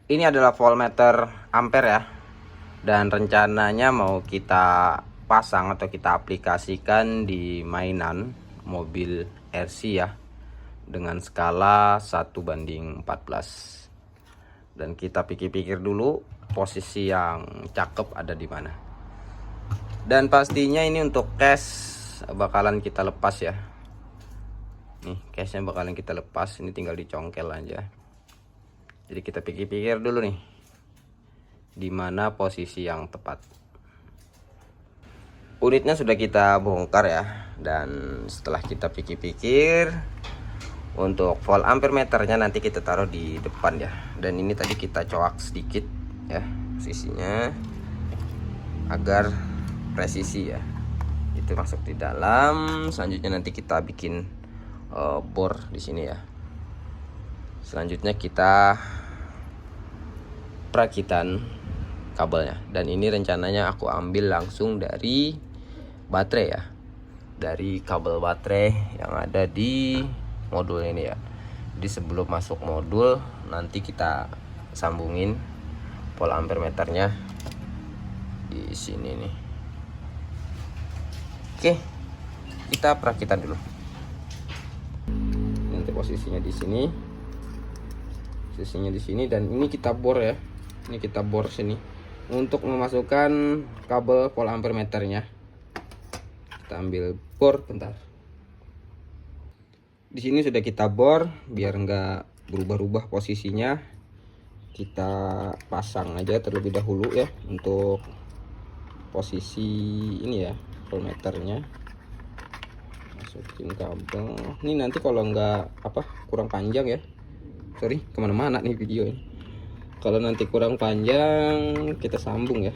Ini adalah voltmeter ampere ya, dan rencananya mau kita pasang atau kita aplikasikan di mainan mobil RC ya, dengan skala 1:14. Dan kita pikir-pikir dulu posisi yang cakep ada di mana. Dan pastinya ini untuk cash bakalan kita lepas ya. Nih, cashnya bakalan kita lepas, ini tinggal dicongkel aja. Jadi kita pikir-pikir dulu nih, di mana posisi yang tepat. Unitnya sudah kita bongkar ya, dan setelah kita pikir-pikir, untuk volt ampere meternya nanti kita taruh di depan ya. Dan ini tadi kita coak sedikit ya posisinya agar presisi ya. Itu masuk di dalam. Selanjutnya nanti kita bikin bor di sini ya. Selanjutnya kita perakitan kabelnya, dan ini rencananya aku ambil langsung dari baterai ya, dari kabel baterai yang ada di modul ini ya. Jadi sebelum masuk modul nanti kita sambungin volt ampere meternya di sini nih. Oke, kita perakitan dulu. Nanti posisinya di sini, posisinya di sini, dan ini kita bor ya. Ini kita bor sini untuk memasukkan kabel volt ampere meternya. Kita ambil bor bentar. Di sini sudah kita bor biar enggak berubah-ubah posisinya. Kita pasang aja terlebih dahulu ya untuk posisi ini ya, voltmeternya. Masukin kabel. Ini nanti kalau enggak kurang panjang ya. Sorry, kemana-mana nih video ini. Kalau nanti kurang panjang kita sambung ya.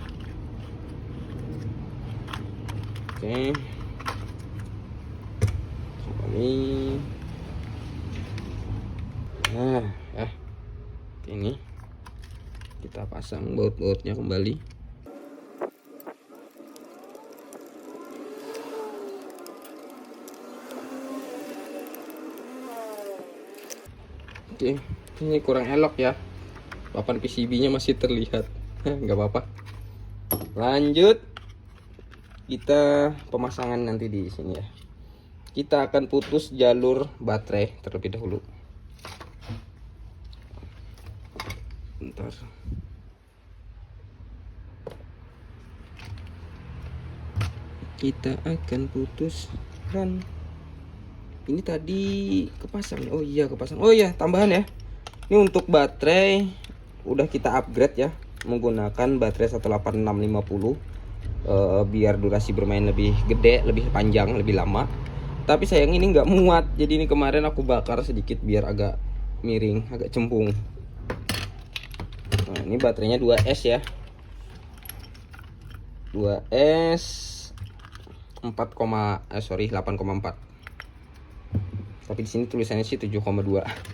Oke. Ini. Nah, ya. Ini kita pasang baut-bautnya kembali. Oke, ini kurang elok ya. Papan PCB-nya masih terlihat. Nggak apa-apa. Lanjut, kita pemasangan nanti di sini ya. Kita akan putus jalur baterai terlebih dahulu. Bentar. Kita akan putuskan. Ini tadi kepasang. Oh iya, kepasang. Oh iya, tambahan ya. Ini untuk baterai udah kita upgrade ya, menggunakan baterai 18650 biar durasi bermain lebih gede, lebih panjang, lebih lama. Tapi sayang ini nggak muat, jadi ini kemarin aku bakar sedikit biar agak miring, agak cembung. Nah, ini baterainya 2S ya, 2S 8,4. Tapi di sini tulisannya sih 7,2.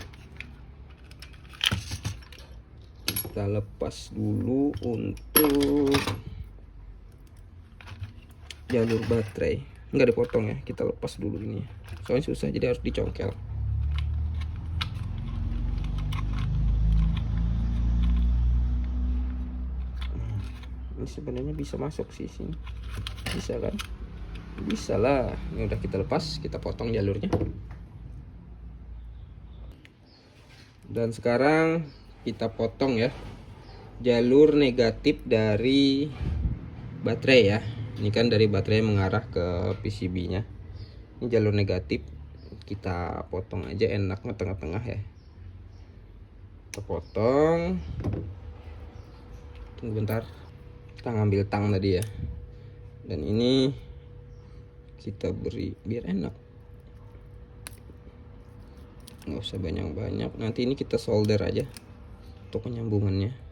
Kita lepas dulu untuk jalur baterai, nggak dipotong ya, kita lepas dulu ini soalnya susah jadi harus dicongkel. Ini sebenarnya bisa masuk sih sini, bisa kan, bisa lah. Ini udah kita lepas, kita potong jalurnya. Dan sekarang kita potong ya jalur negatif dari baterai ya. Ini kan dari baterai mengarah ke PCB-nya. Ini jalur negatif, kita potong aja enaknya tengah-tengah ya. Kita potong. Tunggu bentar. Kita ngambil tang tadi ya. Dan ini kita beri biar enak. Nggak usah banyak-banyak. Nanti ini kita solder aja untuk penyambungannya.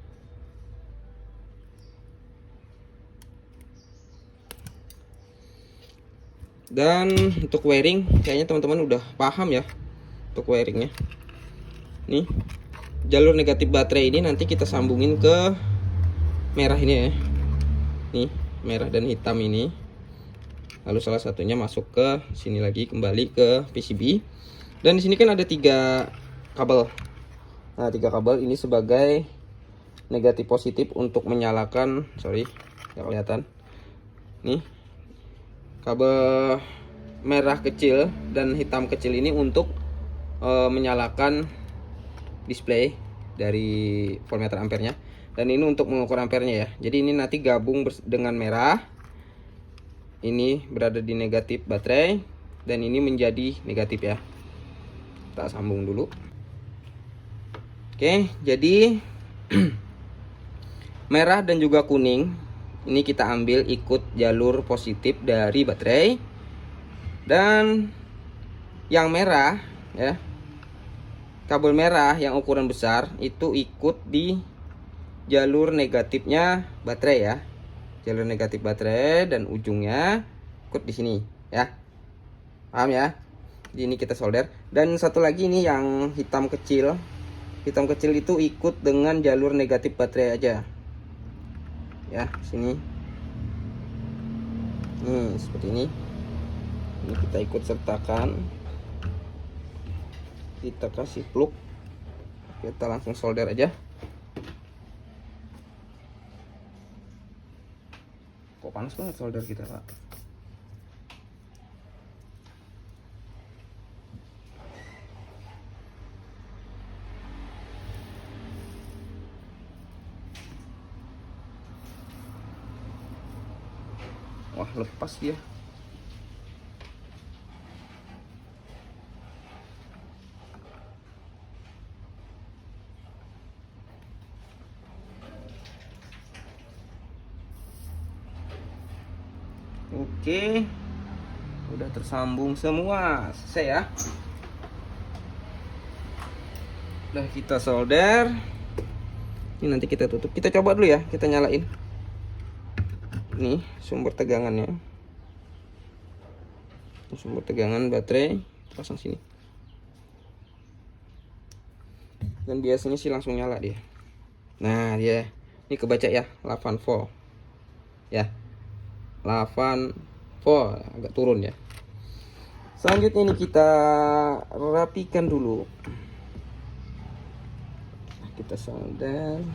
Dan untuk wiring kayaknya teman-teman udah paham ya untuk wiringnya. Nih jalur negatif baterai ini nanti kita sambungin ke merah ini ya. Nih merah dan hitam ini. Lalu salah satunya masuk ke sini lagi, kembali ke PCB. Dan di sini kan ada 3 kabel. Nah 3 kabel ini sebagai negatif positif untuk menyalakan, sorry nggak kelihatan nih, kabel merah kecil dan hitam kecil ini untuk menyalakan display dari voltmeter ampernya, dan ini untuk mengukur ampernya ya. Jadi ini nanti gabung dengan merah, ini berada di negatif baterai dan ini menjadi negatif ya. Kita sambung dulu. Oke, jadi merah dan juga kuning ini kita ambil ikut jalur positif dari baterai, dan yang merah ya, kabel merah yang ukuran besar itu ikut di jalur negatifnya baterai ya, jalur negatif baterai, dan ujungnya ikut di sini ya, paham ya. Jadi ini kita solder, dan satu lagi ini yang hitam kecil itu ikut dengan jalur negatif baterai aja ya, sini nih seperti ini kita ikut sertakan, kita kasih plug, kita langsung solder aja. Kok panas banget solder kita, Pak? Wah, lepas dia. Oke, udah tersambung semua, selesai ya. Udah kita solder. Ini nanti kita tutup. Kita coba dulu ya, kita nyalain. Nih sumber tegangannya, sumber tegangan baterai, pasang sini. Dan biasanya sih langsung nyala dia. Nah dia, ini kebaca ya, 8 volt ya, 8 volt, agak turun ya. Selanjutnya ini kita rapikan dulu. Kita solder.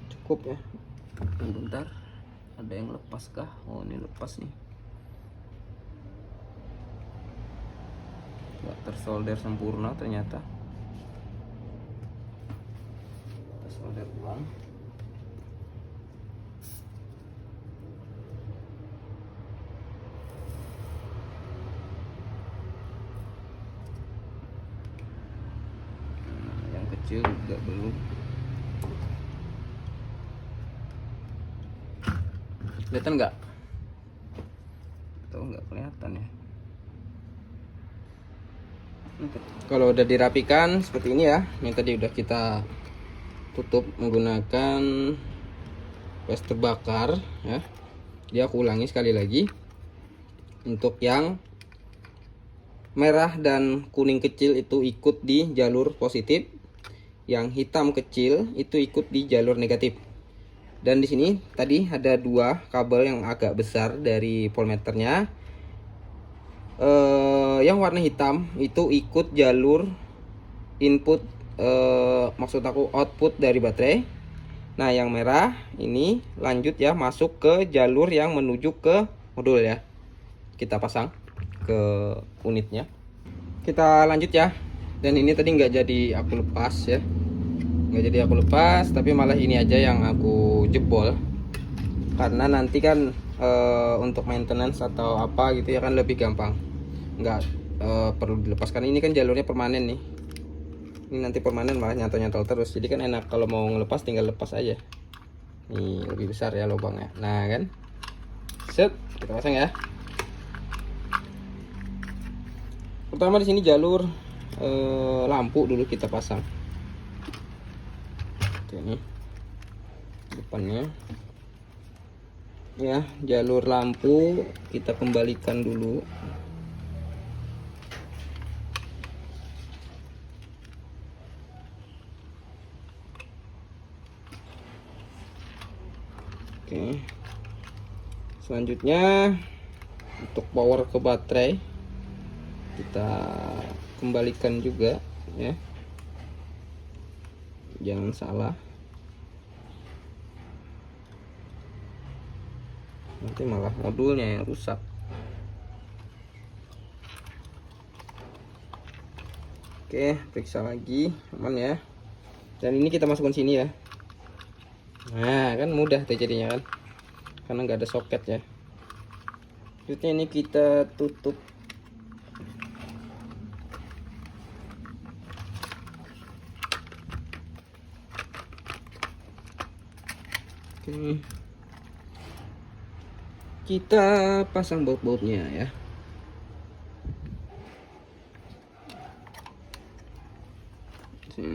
Cukup ya. Bentar, ada yang lepas kah? Oh ini lepas nih, nggak tersolder sempurna ternyata. Kita solder ulang. Yang kecil juga belum. Kelihatan nggak? Atau nggak kelihatan ya? Kalau udah dirapikan seperti ini ya, yang tadi udah kita tutup menggunakan plester bakar ya. Dia aku ulangi sekali lagi. Untuk yang merah dan kuning kecil itu ikut di jalur positif, yang hitam kecil itu ikut di jalur negatif. Dan di sini tadi ada dua kabel yang agak besar dari voltmeternya. Yang warna hitam itu ikut jalur input, maksud aku output dari baterai. Nah yang merah ini lanjut ya, masuk ke jalur yang menuju ke modul ya. Kita pasang ke unitnya. Kita lanjut ya. Dan ini tadi nggak jadi aku lepas ya, nggak jadi aku lepas, tapi malah ini aja yang aku jebol, karena nanti kan untuk maintenance atau apa gitu ya kan lebih gampang, nggak perlu dilepaskan. Ini kan jalurnya permanen nih, ini nanti permanen malah nyantol-nyantol terus, jadi kan enak kalau mau ngelepas tinggal lepas aja. Nih lebih besar ya lubangnya, nah kan, set, kita pasang ya. Pertama di sini jalur lampu dulu kita pasang. Ini depannya ya, jalur lampu kita kembalikan dulu. Oke, selanjutnya untuk power ke baterai kita kembalikan juga ya. jangan salah, nanti malah modulnya yang rusak. Oke, periksa lagi, aman ya. Dan ini kita masukkan sini ya. Nah, kan mudah tuh jadinya kan, karena nggak ada soket ya. Selanjutnya ini kita tutup. Oke, kita pasang baut-bautnya ya. Oke,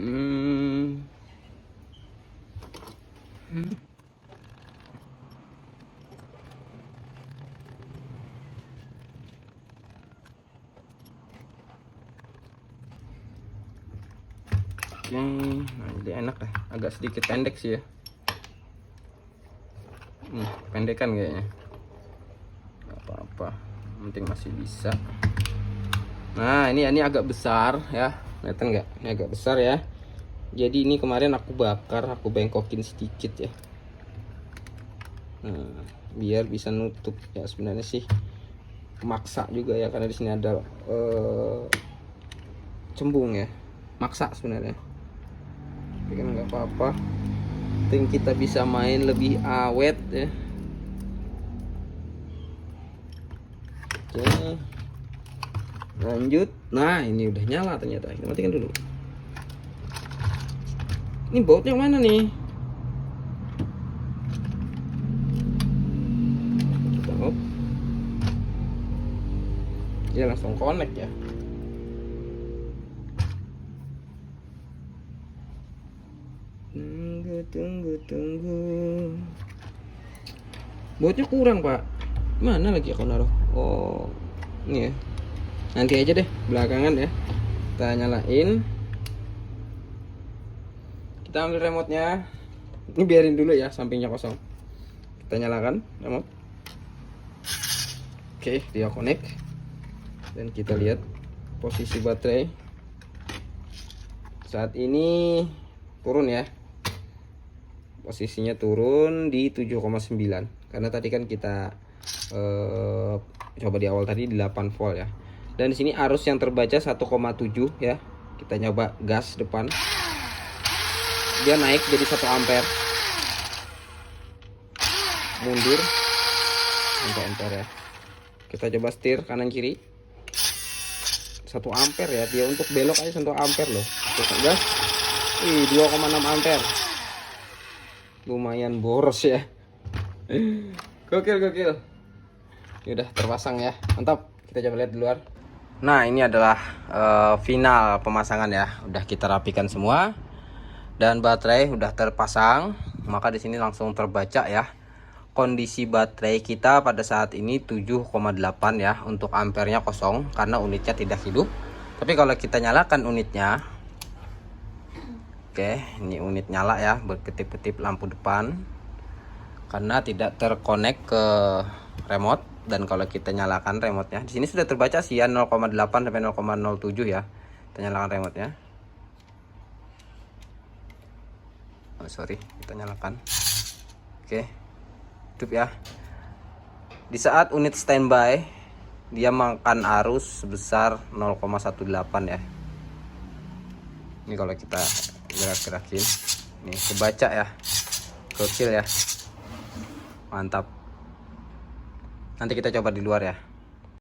nah jadi enak ya, agak sedikit pendek sih ya. Pendek kan kayaknya, nggak apa-apa, penting masih bisa. Nah ini agak besar ya, kelihatan nggak? Ini agak besar ya. Jadi ini kemarin aku bakar, aku bengkokin sedikit ya. Nah, biar bisa nutup ya. Sebenarnya sih maksa juga ya, karena di sini ada cembung ya, maksa sebenarnya. Tapi kan nggak apa-apa, penting kita bisa main lebih awet ya. Oke, lanjut. Nah ini udah nyala ternyata, kita matikan dulu. Ini bautnya mana nih? Kita off. Ya langsung connect ya. Tunggu. Bautnya kurang pak. Mana lagi aku naruh? Oh ini ya. Nanti aja deh belakangan ya. Kita nyalain. Kita ambil remote-nya. Ini biarin dulu ya, sampingnya kosong. Kita nyalakan remote. Oke, dia connect. Dan kita lihat posisi baterai. Saat ini turun ya. Posisinya turun di 7,9. Karena tadi kan kita coba di awal tadi di 8 volt ya. Dan di sini arus yang terbaca 1,7 ya. Kita nyoba gas depan. Dia naik jadi 1 ampere. Mundur 1 ampere ya. Kita coba setir kanan kiri. 1 ampere ya. Dia untuk belok aja 1 ampere loh. Kita gas. 2,6 ampere. Lumayan boros ya. Gokil. Udah terpasang ya, mantap. Kita coba lihat di luar. Nah ini adalah final pemasangan ya. Udah kita rapikan semua dan baterai udah terpasang. Maka di sini langsung terbaca ya. Kondisi baterai kita pada saat ini 7,8 ya. Untuk ampernya kosong karena unitnya tidak hidup. Tapi kalau kita nyalakan unitnya, oke, ini unit nyala ya, berkedip-kedip lampu depan karena tidak terkonek ke remote. Dan kalau kita nyalakan remote-nya, di sini sudah terbaca sih ya 0,8 sampai 0,07 ya. Kita nyalakan remote-nya. Oh, sorry, kita nyalakan. Oke, hidup ya. Di saat unit standby, dia makan arus sebesar 0,18 ya. Ini kalau kita gerak-gerakin, nih kebaca ya, kecil ya, mantap. Nanti kita coba di luar ya.